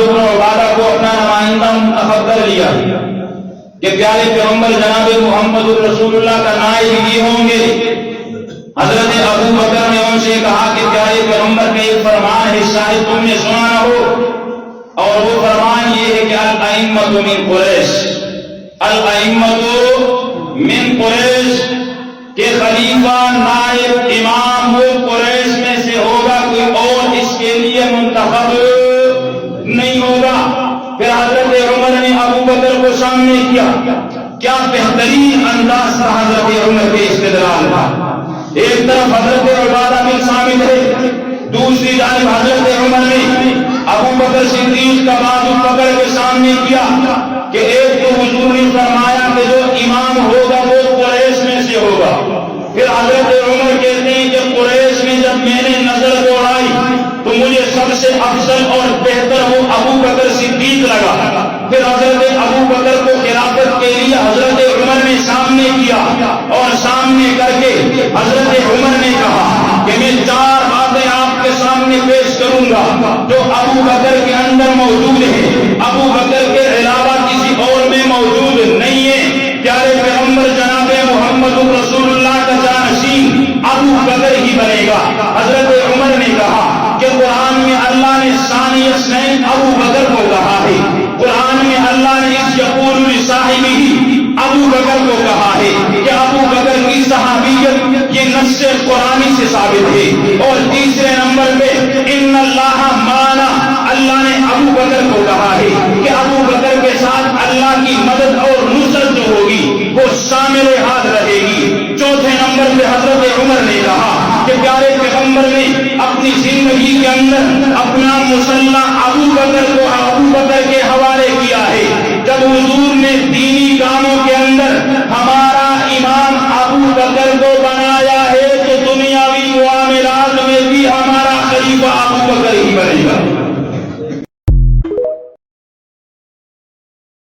بن عبادہ کو اپنا نمائندہ منتخب کر لیا کہ پیارے پیغمبر جناب محمد رسول اللہ کا نائب یہ ہوں گے۔ حضرت ابو بکر نے ان سے کہا کہ پیارے پیغمبر کا ایک فرمان ہے، شاید تم نے سنا نہ ہو، اور وہ فرمان یہ ہے کہ الائمۃ من قریش، الائمۃ من قریش، کہ خلیفہ نائب امام وہ قریش میں سے ہوگا، کوئی اور اس کے لیے منتخب نہیں ہوگا۔ پھر حضرت عمر نے ابو بکر کو سامنے کیا، کیا بہترین انداز تھا حضرت عمر کے استدلال کا۔ ایک طرف حضرت عبادہ بن صامت ہے، دوسری جانب حضرت عمر نے ابو بکر صدیق کا بازو پکڑ کے سامنے کیا کہ ایک تو حضور نے فرمایا کہ جو امام ہوگا وہ قریش میں سے ہوگا۔ پھر حضرت عمر کہتے ہیں کہ قریش میں جب میں نے نظر دوڑائی تو مجھے سب سے افضل اور بہتر وہ ابو بکر صدیق لگا۔ پھر حضرت ابو بکر کو خلافت کے لیے حضرت عمر نے سامنے کیا، اور سامنے کر کے حضرت عمر نے کہا کہ میں 4 باتیں آپ کے سامنے پیش کروں گا جو ابو بکر کے اندر موجود ہے، ابو بکر کے علاوہ کسی اور میں موجود نہیں ہے۔ پیارے پیغمبر جناب محمد رسول اللہ کا جانشین ابو بکر ہی بنے گا۔ حضرت عمر نے کہا کہ قرآن میں اللہ نے ثانی اثنین ابو بکر کو کہا ہے، قرآن میں اللہ نے اس یقول لصاحبہ ابو بکر کو کہا ہے کہ ابو بکر کی صحابیت یہ نص قرآنی سے ثابت ہے۔ اور تیسرے نمبر پہ ان اللہ مانا، اللہ نے ابو بکر کو کہا ہے کہ ابو بکر کے ساتھ اللہ کی مدد اور نصرت جو ہوگی وہ شامل حال رہے گی۔ چوتھے نمبر پہ حضرت عمر نے کہا کہ پیارے پیغمبر نے اپنی زندگی کے اندر اپنا مسلح ابو بکر کے حوالے کیا ہے۔ جب حضور نے